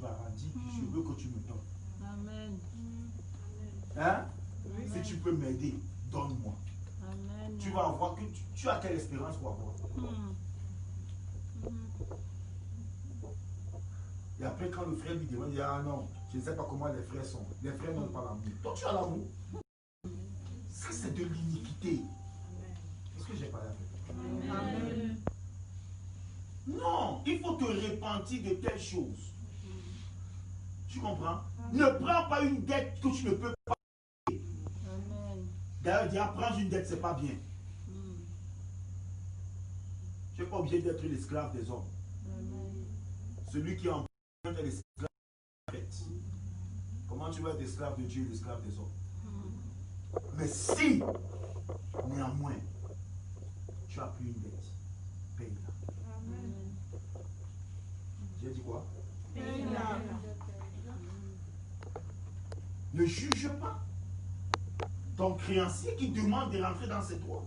parent, dis, je veux que tu me donnes. Amen. Hein? Amen. Si tu peux m'aider, donne-moi. Amen. Tu vas avoir que tu as quelle espérance pour avoir. Et après, quand le frère lui demande, il dit, ah non, je ne sais pas comment les frères sont. Les frères n'ont pas l'amour. Toi, tu as l'amour. Ça, c'est de l'iniquité. Est-ce que j'ai parlé avec toi? Amen. Non, il faut te repentir de telles choses. Tu comprends? Ne prends pas une dette que tu ne peux pas payer. D'ailleurs, dire prendre une dette, c'est pas bien. Tu n'es pas obligé d'être l'esclave des hommes. Celui qui emprunte est l'esclave de la dette. Comment tu vas être esclave de Dieu et l'esclave des hommes? Mais si, néanmoins, tu as pris une dette, paye-la. J'ai dit quoi? Paye-la. Ne juge pas ton créancier qui demande de rentrer dans ses droits.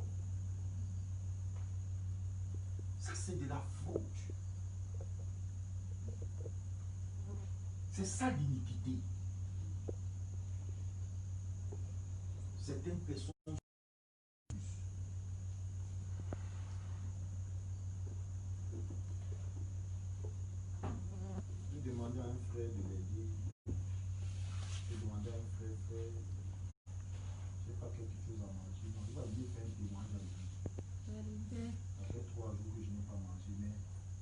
Ça, c'est de la fraude. C'est ça l'iniquité. Certaines personnes je demandais à un frère de l'aider. Je demandais à un frère, frère, je n'ai pas quelque chose à manger. Donc, il va venir faire un témoignage avec lui. Ça fait 3 jours que je n'ai pas mangé, mais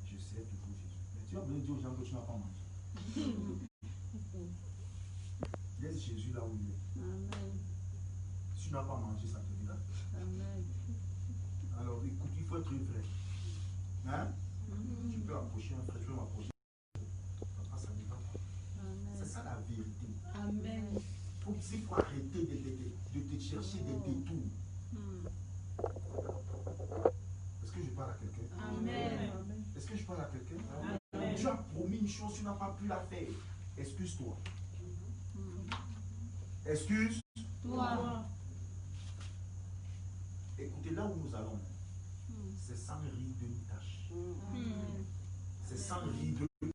je sais toujours Jésus. Mais tu vas venir dire aux gens que tu n'as pas mangé. Laisse Jésus là où il est. Amen. Si tu n'as pas mangé, ça te regarde. Amen. Alors écoute, il faut être vrai. Hein? Tu peux approcher un frère, tu peux m'approcher. Papa, ça ne va pas. C'est ça la vérité. Amen. Il faut arrêter de te chercher des détours. Est-ce que je parle à quelqu'un? Amen. Est-ce que je parle à quelqu'un? Tu as promis une chose, tu n'as pas pu la faire. Excuse-toi. Excuse-toi. Écoutez, là où nous allons, c'est sans rire de ni tâche. C'est sans rire de ni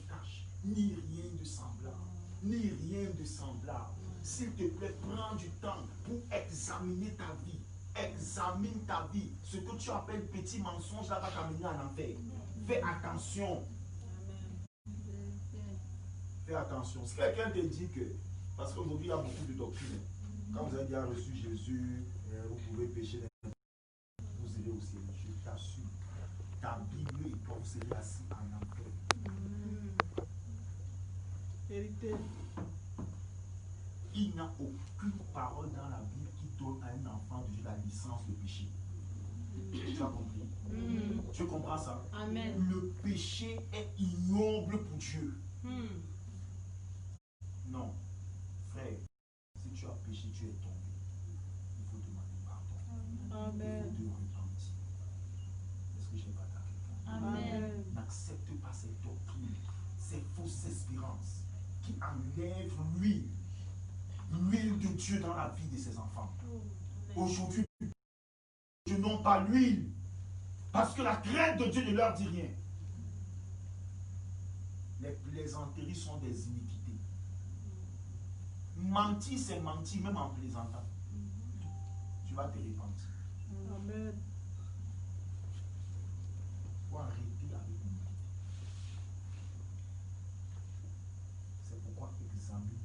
tâche. Ni rien de semblable. Ni rien de semblable. S'il te plaît, prends du temps pour examiner ta vie. Examine ta vie. Ce que tu appelles petit mensonge, là va t'amener en enfer. Fais attention. Fais attention. Si quelqu'un te dit que, parce qu'aujourd'hui il y a beaucoup de doctrines, quand vous avez déjà reçu Jésus, vous pouvez pécher, vous irez au ciel. Je t'assure, ta Bible et toi, vous serez assis en enfer. Vérité. Il n'y a aucune parole dans la Bible qui donne à un enfant de Dieu la licence de pécher. Tu as compris? Tu comprends ça? Amen. Le péché est ignoble pour Dieu. Non, frère, si tu as péché, tu es tombé. Il faut demander pardon. Amen. Il faut te repentir. Est-ce que j'ai pas quelqu'un? Amen. N'accepte pas cette doctrine, ces fausses espérances qui enlèvent l'huile de Dieu dans la vie de ses enfants. Aujourd'hui, je n'ont pas l'huile parce que la crainte de Dieu ne leur dit rien. Les plaisanteries sont des iniquités. Mentir, c'est mentir même en plaisantant. Tu vas te repentir. Amen. Il faut arrêter avec l'iniquité. C'est pourquoi examine.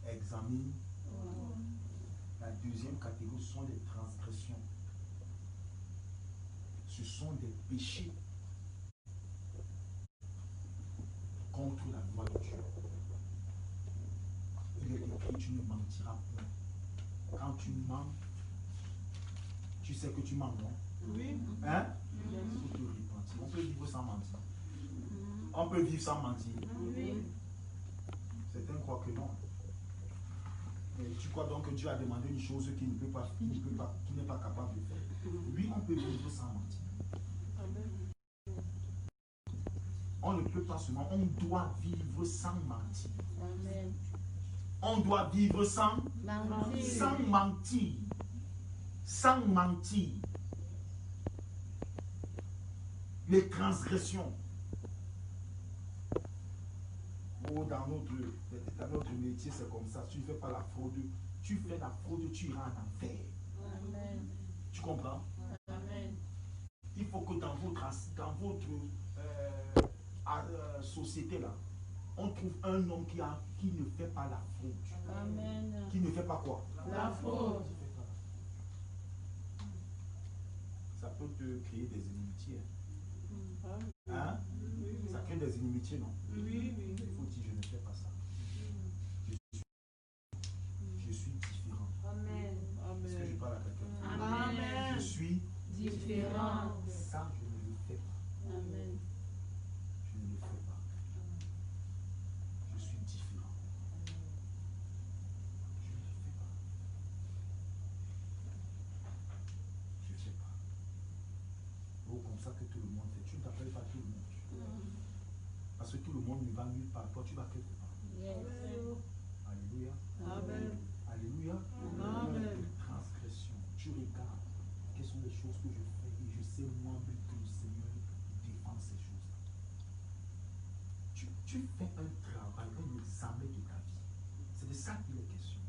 Examine. La deuxième catégorie sont les transgressions. Ce sont des péchés contre la loi de Dieu. Il est écrit, tu ne mentiras point. Quand tu mens, tu sais que tu mens, non? Oui. Hein? Il faut te repentir. On peut vivre sans mentir. On peut vivre sans mentir. Oui. Certains croient que non. Et tu crois donc que Dieu a demandé une chose qu'il n'est pas capable de faire. Oui, on peut vivre sans mentir. On ne peut pas seulement, on doit vivre sans mentir. Amen. On doit vivre sans Mentir. sans mentir. Sans mentir. les transgressions. Oh, dans notre métier, c'est comme ça. Si tu ne fais pas la fraude, tu fais la fraude, tu iras en enfer. Amen. Tu comprends? Amen. Il faut que dans votre société là, on trouve un homme qui ne fait pas la fraude. Amen. Qui ne fait pas quoi? La fraude. Ça peut te créer des inimitiés. Ah, Hein? oui, oui. Ça crée des inimitiés, non? Oui, oui. Il faut dire, je ne fais pas ça. Je suis différent. Amen. Est-ce que je parle à quelqu'un? Amen. Je suis Différent. ça, je ne le fais pas. Amen. Je ne le fais pas. Je suis différent. Je ne le fais pas. Je ne fais pas. Oh, comme ça que tout le monde fait. Tu ne t'appelles pas tout le monde. Parce que tout le monde ne va nulle part. Toi, tu vas quelque part. Yes. Alléluia. Amen. Alléluia. Amen. Transgression. Tu regardes. Quelles sont les choses que je fais et je sais moi-même que le Seigneur défend ces choses-là. Tu fais un travail, un examen de ta vie. C'est de ça qu'il est question.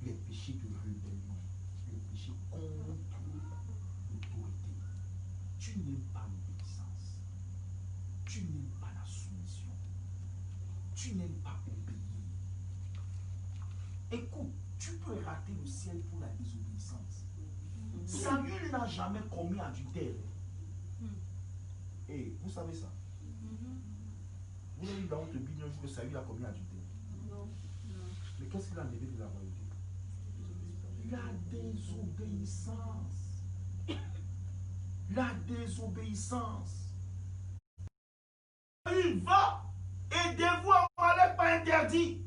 Les péchés de rébellion, les péchés contre l'autorité. Tu n'aimes pas l'obéissance. Tu n'aimes pas la soumission. Tu n'aimes pas obéir. Écoute, tu peux rater le ciel pour la désobéissance. Samuel n'a jamais commis adultère. Et vous savez ça? Vous avez vu dans votre Bible un jour que Samuel a commis adultère. Non. Mais qu'est-ce qu'il a enlevé de la royauté? La désobéissance. La désobéissance. Il va et dévoie n'est pas interdit.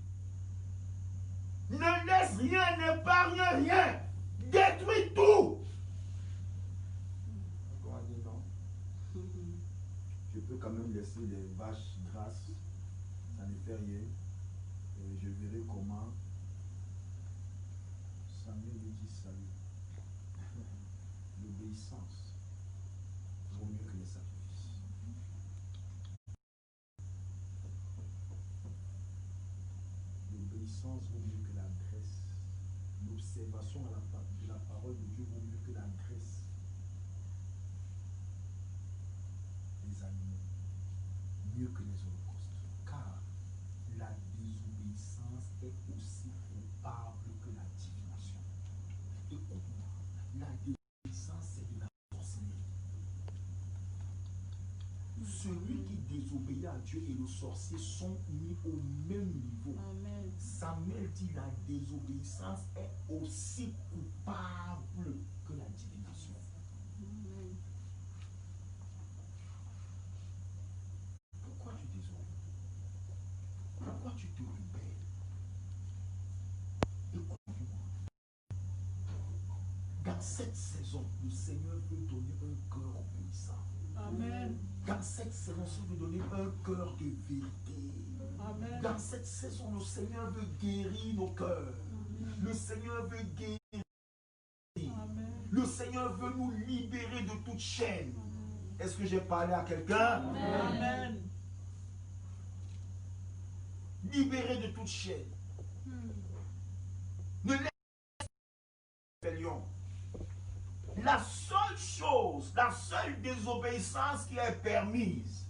Ne laisse rien, n'épargne rien. Détruis tout. Comment dire non? Je peux quand même laisser les vaches grasses. Ça ne fait rien. Et je verrai comment Samuel lui dit salut. L'obéissance vaut mieux que les sacrifices. L'obéissance vaut mieux que la graisse. L'observation de la parole de Dieu vaut mieux que la graisse des animaux. Mieux que les holocaustes. Car la désobéissance est aussi coupable que la divination. Écoute-moi, la désobéissance c'est de la sorcellerie. Celui qui désobéit à Dieu et le sorcier sont mis au même niveau. Amen. Samuel dit la désobéissance est aussi coupable que la divination. Amen. Pourquoi tu désobéis? Pourquoi tu te rebelles? Écoute-moi. Dans cette saison, le Seigneur veut donner un cœur obéissant. Amen. Dans cette saison, il veut donner un cœur de vérité. Amen. Dans cette saison, le Seigneur veut guérir nos cœurs. Le Seigneur veut guérir. Amen. Le Seigneur veut nous libérer de toute chaîne. Est-ce que j'ai parlé à quelqu'un? Amen. Libérer de toute chaîne. Ne laisse pas la rébellion. La seule chose, la seule désobéissance qui est permise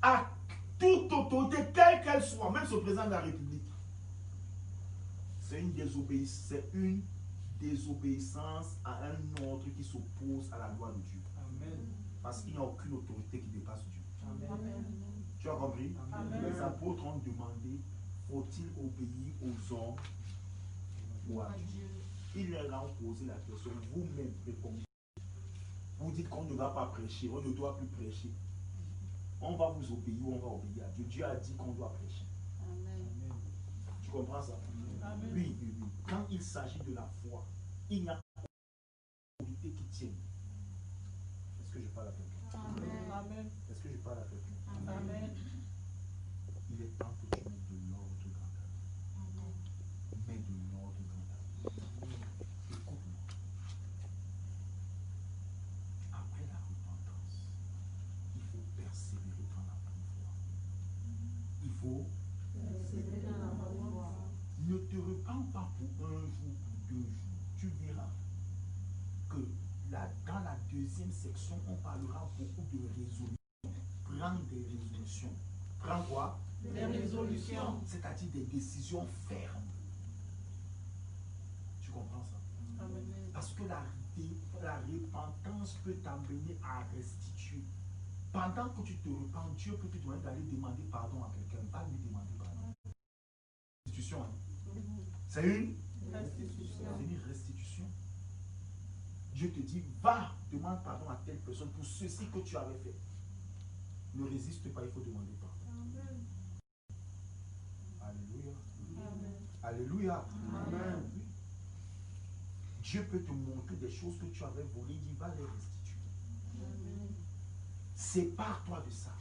à toute autorité, quelle qu'elle soit, même ce président de la République, c'est une désobéissance à un ordre qui s'oppose à la loi de Dieu. Amen. Parce qu'il n'y a aucune autorité qui dépasse Dieu. Amen. Tu as compris? Amen. Les apôtres ont demandé, faut-il obéir aux hommes ou à Dieu? Il leur a posé la question, vous-même répondez. Vous dites qu'on ne va pas prêcher, on ne doit plus prêcher. On va vous obéir ou on va obéir à Dieu. Dieu a dit qu'on doit prêcher. Amen. Tu comprends ça? Amen. Oui, oui, oui. Quand il s'agit de la foi, il n'y a pas d'autorité qui tienne. Est-ce que je parle à quelqu'un? Amen. Amen. Est-ce que je parle à quelqu'un? Amen. Il est temps que tu mettes de l'ordre dans ta vie. Mets de l'ordre dans ta vie. Écoute-moi. persévérer dans la bonne voie. Il faut ne te repens pas pour un jour, pour 2 jours. Tu verras que dans la deuxième section, on parlera beaucoup de résolutions. Prendre des résolutions. Prends quoi? Des résolutions. C'est-à-dire des décisions fermes. Tu comprends ça? Amen. Parce que la repentance peut t'amener à restituer. Pendant que tu te repens, Dieu peut te demander d'aller demander pardon à quelqu'un. Va lui demander pardon. Restitution. Hein? C'est une Restitution. C'est une restitution. Dieu te dit, va, demande pardon à telle personne pour ceci que tu avais fait. Ne résiste pas, il faut demander pardon. Alléluia. Amen. Alléluia. Amen. Oui. Dieu peut te montrer des choses que tu avais volées, il va les restituer. Sépare-toi de ça.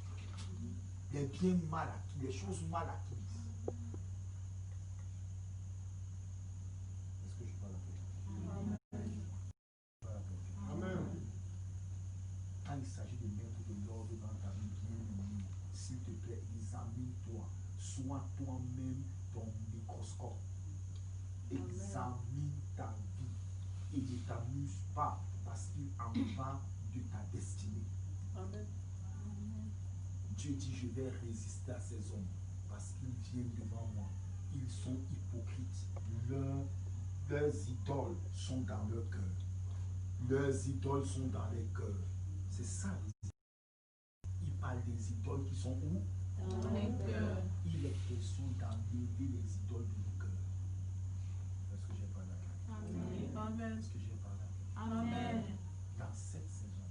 Les biens mal acquis, les choses mal acquises. Est-ce que je parle à quelqu'un? Amen. Quand il s'agit de mettre de l'ordre dans ta vie, bien, s'il te plaît, examine-toi. Sois toi-même ton microscope. Examine ta vie et ne t'amuse pas parce qu'il en va de ta destinée. Amen. Dieu dit, je vais résister à ces hommes parce qu'ils viennent devant moi. Ils sont hypocrites. Leurs idoles sont dans leur cœur. Leurs idoles sont dans les cœurs. C'est ça. Il parle des idoles qui sont où? Dans les cœurs. Il est question d'enlever les idoles de nos cœurs. Est-ce que j'ai parlé à quelqu'un? Amen. Est-ce que j'ai parlé à quelqu'un? Amen. Dans cette saison,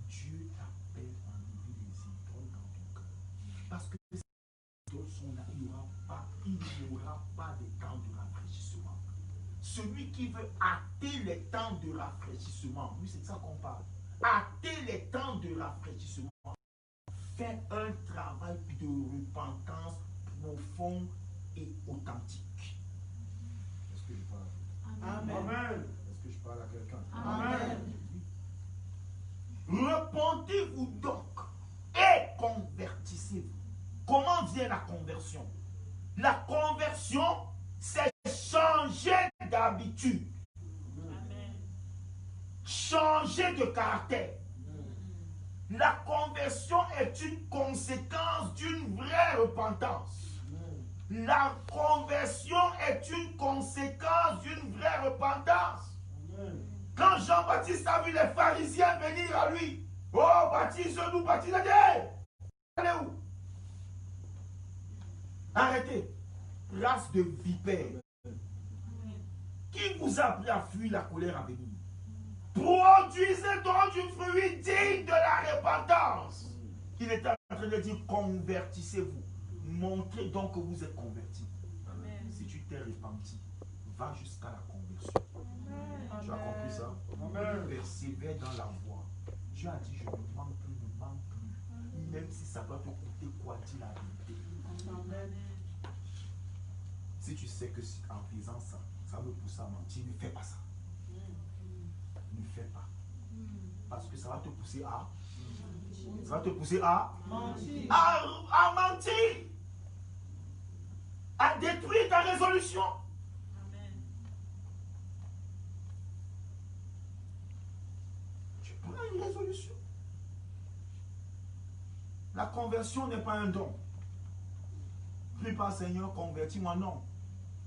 Dieu t'appelle à enlever les idoles dans ton cœur. Parce que les idoles sont là, il n'y aura pas de temps de rafraîchissement. Celui qui veut hâter les temps de rafraîchissement, oui, c'est de ça qu'on parle. Hâter les temps de rafraîchissement. Fais un travail de repentance profond et authentique. Est-ce que je parle à quelqu'un? Amen. Est-ce que je parle à quelqu'un? Amen. Repentez-vous donc et convertissez-vous. Comment vient la conversion? La conversion, c'est changer d'habitude. Changer de caractère. La conversion est une conséquence d'une vraie repentance. La conversion est une conséquence d'une vraie repentance. Quand Jean-Baptiste a vu les pharisiens venir à lui, oh, baptise-nous, baptise-nous. Allez où? Arrêtez. Race de vipères. Qui vous a appris à fuir la colère à venir? Produisez donc du fruit digne de la repentance. Il est en train de dire convertissez-vous. Montrez donc que vous êtes convertis. Si tu t'es repenti, va jusqu'à la conversion. Tu as compris ça? Amen. Persévère dans la voie. Dieu a dit je ne manque plus, ne manque plus. Même si ça doit te coûter quoi, dis la vérité. Amen. Si tu sais que en faisant ça, ça me pousse à mentir, ne fais pas ça. Ne fais pas. Parce que ça va te pousser à... Ça va te pousser à... Mentir. À mentir. À détruire ta résolution. Tu prends une résolution. La conversion n'est pas un don. Prie pas, Seigneur, convertis-moi. Non.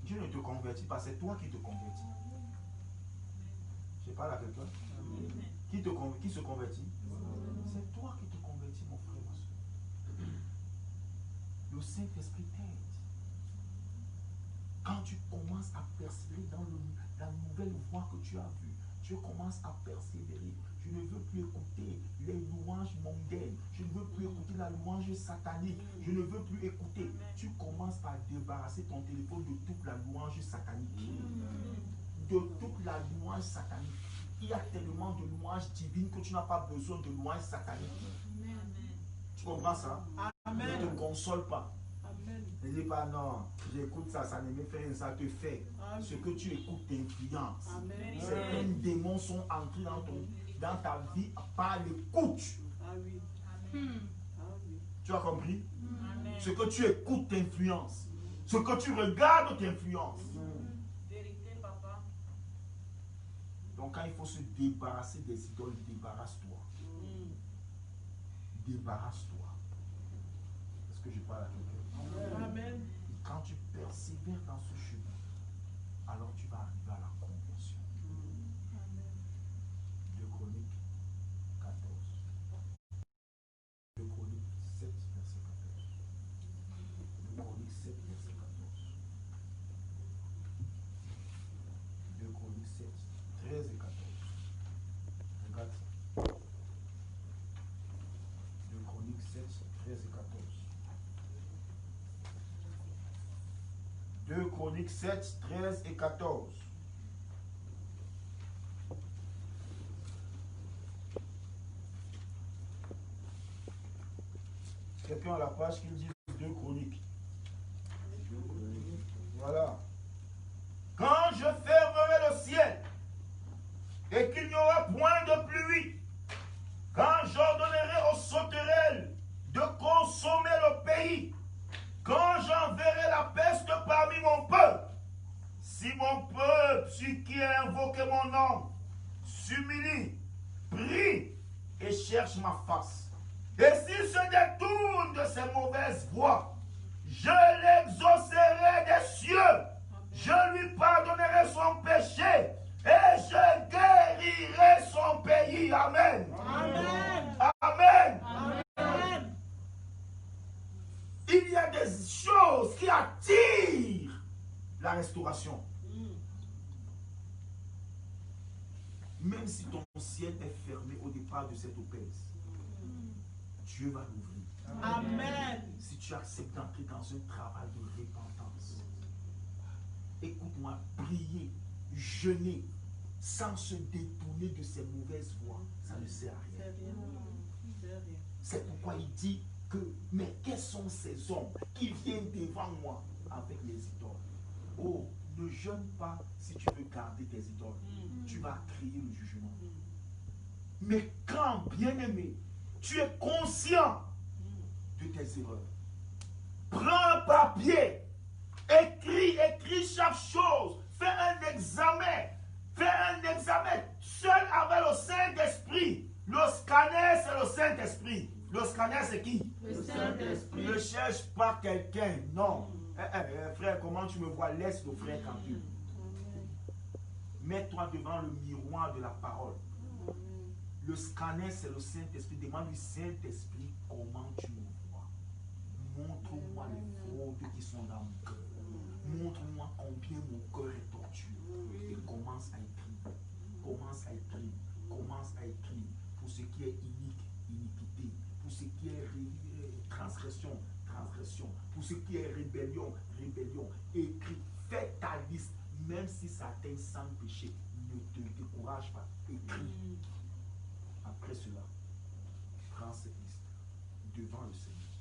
Dieu ne te convertit pas, c'est toi qui te convertis. Je parle à quelqu'un. Qui se convertit? C'est toi qui te convertis, mon frère, ma soeur. Le Saint-Esprit t'aide. Quand tu commences à persévérer dans la nouvelle voie que tu as vue, tu commences à persévérer. Je ne veux plus écouter les louanges mondaines. Je ne veux plus écouter la louange satanique. Je ne veux plus écouter. Tu commences par débarrasser ton téléphone de toute la louange satanique. De toute la louange satanique. Il y a tellement de louanges divines que tu n'as pas besoin de louanges sataniques. Tu comprends ça? Amen. Ne te console pas. Amen. Ne dis pas non, j'écoute ça, ça ne me fait rien, ça te fait. Amen. Ce que tu écoutes t'influence. Amen. Certains démons sont entrés dans ta vie par l'écoute. Ah oui. Tu as compris? Amen. Ce que tu écoutes t'influence. Ce que tu regardes t'influence. Vérité, papa. Donc quand il faut se débarrasser des idoles, débarrasse-toi. Débarrasse-toi. Est-ce que je parle à quelqu'un? Amen. Et quand tu persévères dans ce chemin, alors tu vas arriver à la conversion. 2 Chroniques 14. 2 Chroniques 7, verset 14. 2 Chroniques 7, verset 14. 2 Chroniques 7, 13 et 14. Regarde ça. 2 Chroniques 7, 13 et 14. 2 Chroniques 7, 13 et 14. Quelqu'un à la page qui me dit 2 Chroniques. Voilà. Quand je fermerai le ciel et qu'il n'y aura point de pluie, quand j'ordonnerai aux sauterelles de consommer le pays, quand j'enverrai la peste parmi mon peuple, si mon peuple, celui qui a invoqué mon nom, s'humilie, prie et cherche ma face, et s'il se détourne de ses mauvaises voies, je l'exaucerai des cieux, je lui pardonnerai son péché, et je guérirai son pays. Amen. Amen. Amen. Amen. Il y a des choses qui attirent la restauration. Même si ton ciel est fermé au départ de cette opèse, Dieu va l'ouvrir. Amen. Si tu acceptes d'entrer dans un travail de repentance, écoute-moi, prier, jeûner, sans se détourner de ses mauvaises voies, ça ne sert à rien. C'est pourquoi il dit que, mais quels sont ces hommes qui viennent devant moi avec les idoles? Oh, ne jeûne pas si tu veux garder tes idoles. Tu vas créer le jugement. Mais quand, bien-aimé, tu es conscient de tes erreurs, prends un papier, écris chaque chose, fais un examen seul avec le Saint-Esprit. Le scanner, c'est le Saint-Esprit. Le scanner, c'est qui? Le Saint-Esprit. Ne cherche pas quelqu'un, non. Frère, comment tu me vois? Laisse le frère tranquille. Mets-toi devant le miroir de la parole. Le scanner, c'est le Saint-Esprit. Demande-lui, Saint-Esprit, comment tu me vois? Montre-moi les fraudes qui sont dans mon cœur. Montre-moi combien mon cœur est tortueux. Et commence à écrire. Commence à écrire. Commence à écrire. Pour ce qui est inique, iniquité. Pour ce qui est transgression, transgression. Pour ce qui est rébellion, rébellion. Écris. Fais ta liste. Même si ça atteint 100 péchés, ne te décourage pas. Écris. Après cela, prends cette liste devant le Seigneur.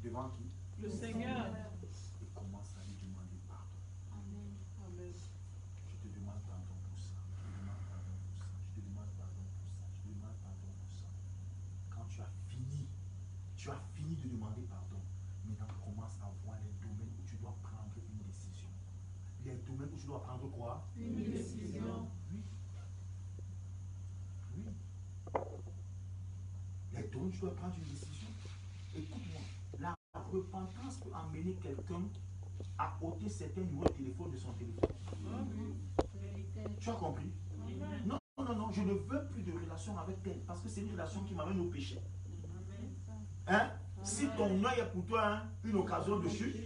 Devant qui? Le Seigneur. Et commence à lui demander pardon. Amen. Amen. Je te demande pardon pour ça. Je te demande pardon pour ça. Je te demande pardon pour ça. Je te demande pardon pour ça. Quand tu as fini de demander pardon, maintenant commence à voir les domaines où tu dois prendre une décision. Les domaines où tu dois prendre quoi? Une décision. Oui. Oui. Les domaines où tu dois prendre une décision. Écoute-moi, la repentance peut amener quelqu'un à ôter certains numéros de téléphone de son téléphone. Vérité. Tu as compris? Non, non, non, je ne veux plus de relation avec elle parce que c'est une relation qui m'amène au péché. Hein? Si ton œil est pour toi hein, une occasion de chute,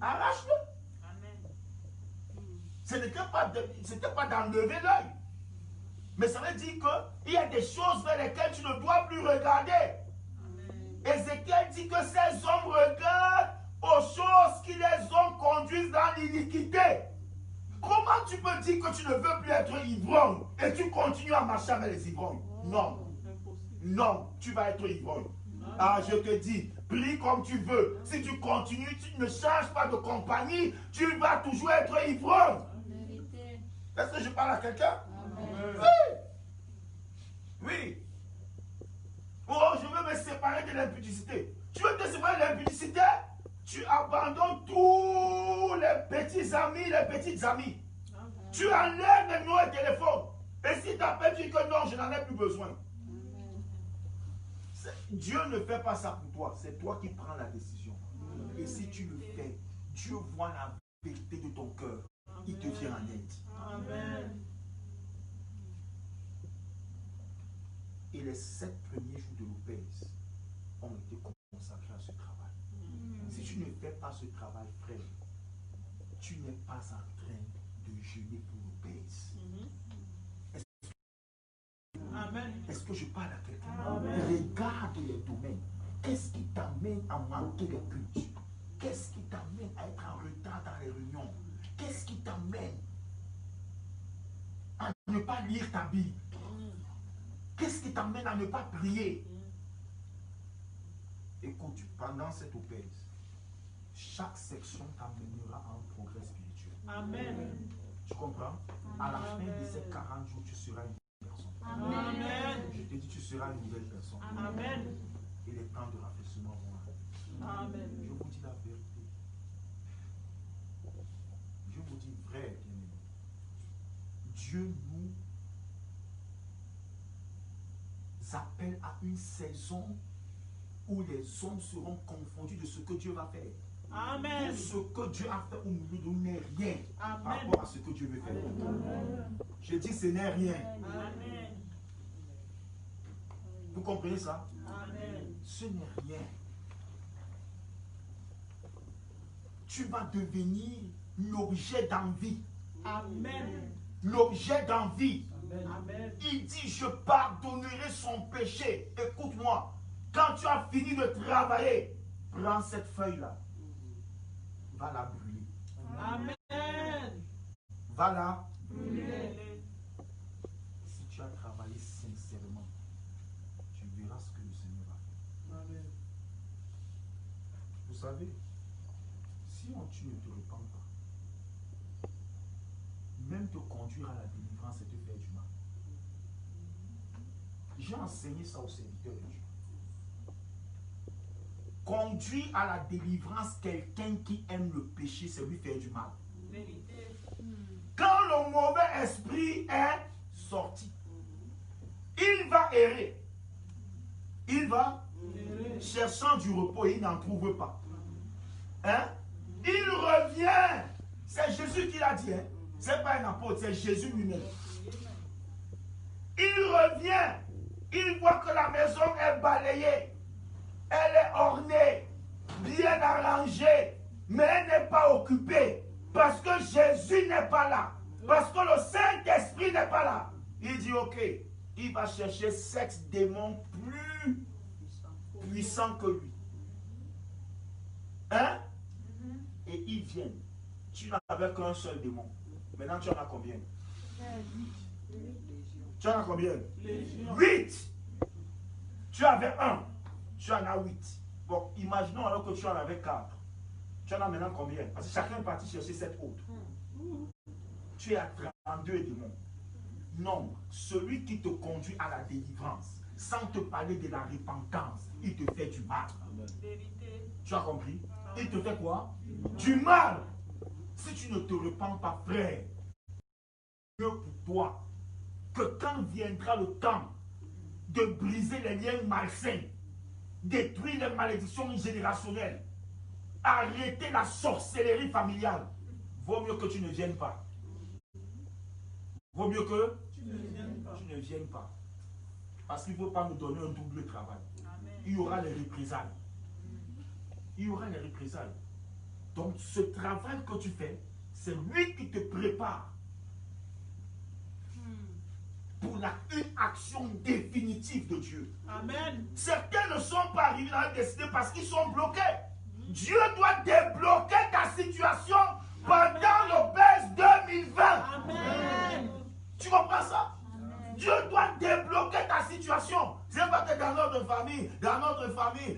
arrache-le. Ce n'était pas d'enlever l'œil. Mais ça veut dire qu'il y a des choses vers lesquelles tu ne dois plus regarder. Ézéchiel dit que ces hommes regardent aux choses qui les ont conduits dans l'iniquité. Comment tu peux dire que tu ne veux plus être ivrogne et tu continues à marcher avec les ivrognes? Non. Non, tu vas être ivrogne. Ah, je te dis, prie comme tu veux. Si tu continues, tu ne changes pas de compagnie, tu vas toujours être ivrogne. Vérité. Est-ce que je parle à quelqu'un? Amen. Oui. Oui. Oh, je veux me séparer de l'impudicité. Tu veux te séparer de l'impudicité? Tu abandonnes tous les petits amis, les petites amies. Tu enlèves les numéros de téléphone. Et si tu appelles, tu dis que non, je n'en ai plus besoin. Dieu ne fait pas ça pour toi. C'est toi qui prends la décision. Et si tu le fais, Dieu voit la vérité de ton cœur. Il te vient en aide. Amen. Et les 7 premiers jours de l'Opèse ont été consacrés à ce travail. Si tu ne fais pas ce travail, frère, tu n'es pas en train de jeûner pour l'Opèse. Amen. Est-ce que je parle à quelqu'un? Amen. Regarde les domaines. Qu'est-ce qui t'amène à manquer les cultes? Qu'est-ce qui t'amène à être en retard dans les réunions? Qu'est-ce qui t'amène à ne pas lire ta Bible? Qu'est-ce qui t'amène à ne pas prier? Écoute, pendant cette Opèse, chaque section t'amènera à un progrès spirituel. Amen. Tu comprends? À la fin de ces 40 jours, tu seras une personne. Amen. Je te dis, tu seras une nouvelle personne. Amen. Et les temps de rafraîchissement vont arriver. Amen. Je vous dis la vérité. Je vous dis vrai, bien-aimé. Dieu nous appelle à une saison où les hommes seront confondus de ce que Dieu va faire. Amen. Tout ce que Dieu a fait au milieu de nous n'est rien par Amen. rapport à ce que Dieu veut faire. Je dis ce n'est rien. Amen. Vous comprenez ça? Amen. Ce n'est rien. Tu vas devenir l'objet d'envie. Amen. L'objet d'envie. Amen. Il dit, je pardonnerai son péché. Écoute-moi, quand tu as fini de travailler, prends cette feuille-là. Va la brûler. Amen. Va la. Brûlez. Si tu as travaillé sincèrement, tu verras ce que le Seigneur va faire. Amen. Vous savez, si tu ne te repens pas, même te conduire à la délivrance et te faire du mal. J'ai enseigné ça aux serviteurs de Dieu. Conduire à la délivrance quelqu'un qui aime le péché, c'est lui faire du mal. Vérité. Quand le mauvais esprit est sorti, il va errer. Il va cherchant du repos et il n'en trouve pas. Hein? Il revient. C'est Jésus qui l'a dit. Hein? Ce n'est pas un apôtre, c'est Jésus lui-même. Il revient. Il voit que la maison est balayée. Elle est ornée, bien arrangée, mais elle n'est pas occupée. Parce que Jésus n'est pas là. Parce que le Saint-Esprit n'est pas là. Il dit, ok, il va chercher 7 démons plus puissants que lui. Hein? Et ils viennent. Tu n'avais qu'un seul démon. Maintenant, tu en as combien? Tu en as combien? 8. Tu avais 1. Tu en as 8. Bon, imaginons alors que tu en avais 4. Tu en as maintenant combien? Parce que chacun est parti chercher 7 autres. Tu es à 32 démons. Non, celui qui te conduit à la délivrance, sans te parler de la repentance, il te fait du mal. Vérité. Tu as compris? Il te fait quoi? Du mal. Si tu ne te repens pas, frère, mieux pour toi que quand viendra le temps de briser les liens malsains, détruire les malédictions générationnelles, arrêter la sorcellerie familiale, vaut mieux que tu ne viennes pas. Vaut mieux que Tu ne viennes pas. tu ne viennes pas. Parce qu'il ne faut pas nous donner un double travail. Amen. Il y aura les représailles. Il y aura les représailles. Donc ce travail que tu fais, c'est lui qui te prépare pour une action définitive de Dieu. Amen. Certains ne sont pas arrivés dans la destinée parce qu'ils sont bloqués. Dieu doit débloquer ta situation pendant l'Opèse 2020. Amen. Tu comprends ça? Dieu doit débloquer ta situation. C'est pas que dans notre famille,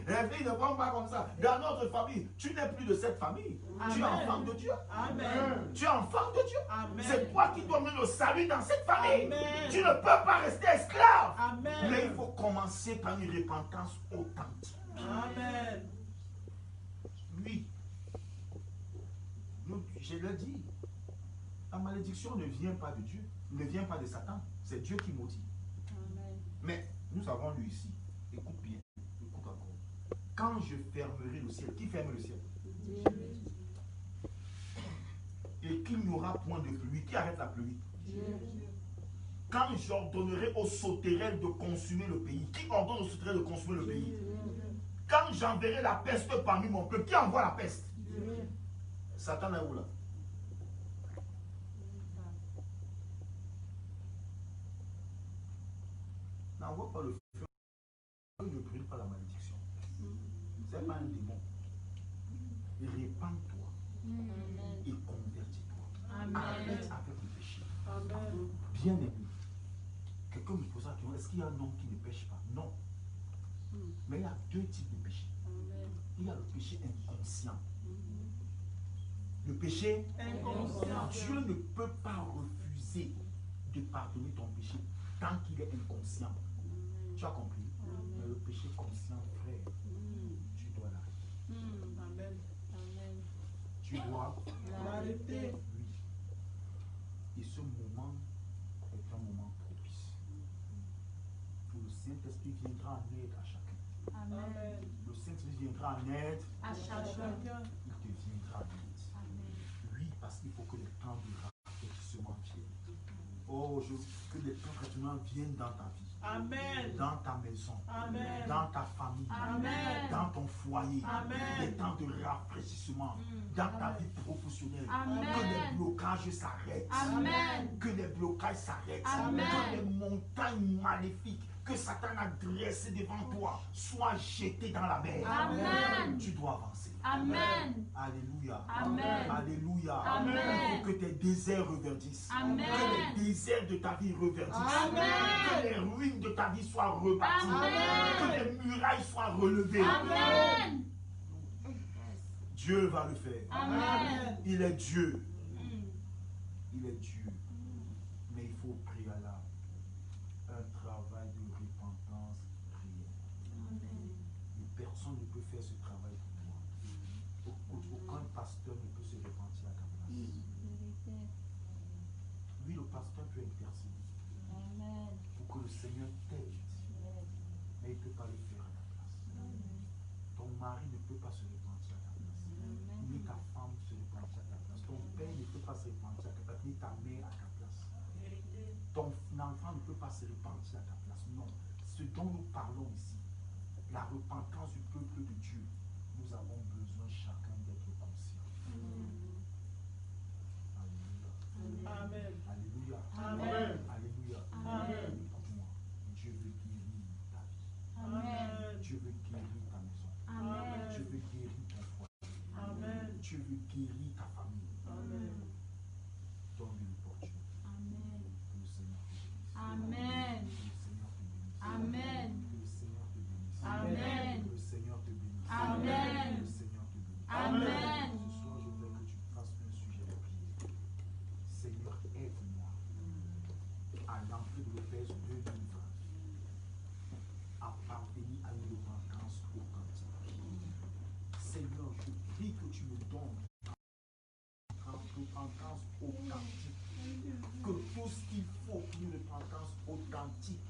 les filles ne vont pas comme ça. Dans notre famille, tu n'es plus de cette famille. Amen. Tu es enfant de Dieu. Amen. Tu es enfant de Dieu. Amen. C'est toi qui dois mener le salut dans cette famille. Amen. Tu ne peux pas rester esclave. Amen. Mais il faut commencer par une repentance authentique. Amen. Lui, je l'ai dit, la malédiction ne vient pas de Dieu, ne vient pas de Satan, c'est Dieu qui maudit. Amen. Mais nous avons lu ici, écoute bien, écoute encore. Quand je fermerai le ciel, qui ferme le ciel? Dieu. Et qu'il n'y aura point de pluie, qui arrête la pluie? Dieu. Quand j'ordonnerai aux sauterelles de consumer le pays, qui ordonne aux sauterelles de consumer le pays? Quand j'enverrai la peste parmi mon peuple, qui envoie la peste? Dieu. Satan est où là? N'envoie pas le feu, ne brûle pas la malédiction. Ce n'est pas un démon. Répands-toi Amen. et convertis-toi. Amen. Arrête avec le péché. Amen. Bien aimé. Quelqu'un me pose la question, est-ce qu'il y a un homme qui ne pêche pas? Non. Mais il y a deux types de péché. Amen. Il y a le péché inconscient. Le péché Inconscient. Dieu ne peut pas refuser de pardonner ton péché tant qu'il est inconscient. Tu as compris? Mais le péché conscient, frère, tu dois l'arrêter. Amen. Amen. Tu dois L'arrêter. oui. Et ce moment est un moment propice. Où le Saint-Esprit viendra en aide à chacun. Amen. Le Saint-Esprit viendra en aide, À chacun. Chacun. il te viendra en aide. Amen. Oui, parce qu'il faut que les temps de rafraîchissement viennent. Oh, que les temps de rafraîchissement viennent dans ta vie, Amen. dans ta maison, Amen. dans ta famille, Amen. dans ton foyer. Amen. Les temps de rafraîchissement dans ta vie professionnelle. Amen. Que les blocages s'arrêtent. Amen. Que les blocages s'arrêtent. Amen. Que les montagnes maléfiques que Satan a dressées devant toi soient jetées dans la mer. Amen. Tu dois avancer. Amen. Alléluia. Amen. Alléluia. Amen. Il faut que tes déserts reverdissent. Amen. Que les déserts de ta vie reverdissent. Amen. Que les ruines de ta vie soient rebâties. Amen. Que les murailles soient relevées. Amen. Dieu va le faire. Amen. Il est Dieu. Il est Dieu. Mais il faut au préalable un travail de repentance réel. Et personne ne peut faire ce travail pour toi. Aucun pasteur ne peut se repentir à ta place. Oui, le pasteur peut intercéder Amen. pour que le Seigneur t'aide. Mais il ne peut pas le faire à ta place. Ton mari ne peut pas se repentir à ta place. Ni ta femme se repentir à ta place. Ton père ne peut pas se repentir à ta place. Ni ta mère à ta place. Vérité. Ton enfant ne peut pas se repentir à ta place. Non. Ce dont nous parlons ici, la repentance du peuple de Dieu, nous avons besoin chacun d'être conscient. Alléluia. Amen. Alléluia. Amen. Alléluia. Amen. Écoute-moi. Dieu veut guérir ta vie. Amen. Dieu veut guérir ta maison. Amen. Dieu veut guérir ton foyer. Amen. Dieu veut guérir ta famille. Amen. Donne-lui l'opportunité. Amen. Que le Seigneur te bénisse. Amen. Que le Seigneur te bénisse. Amen. Que le Seigneur te bénisse. Amen. Que le Seigneur te bénisse. Amen. Que le Seigneur te bénisse. Amen. Ce soir, je voudrais que tu fasses un sujet de prière. Seigneur, aide-moi à l'entrée de l'Éphèse 2020 à parvenir à une repentance authentique. Seigneur, je prie que tu me donnes une repentance authentique. Que tout ce qu'il faut pour une repentance authentique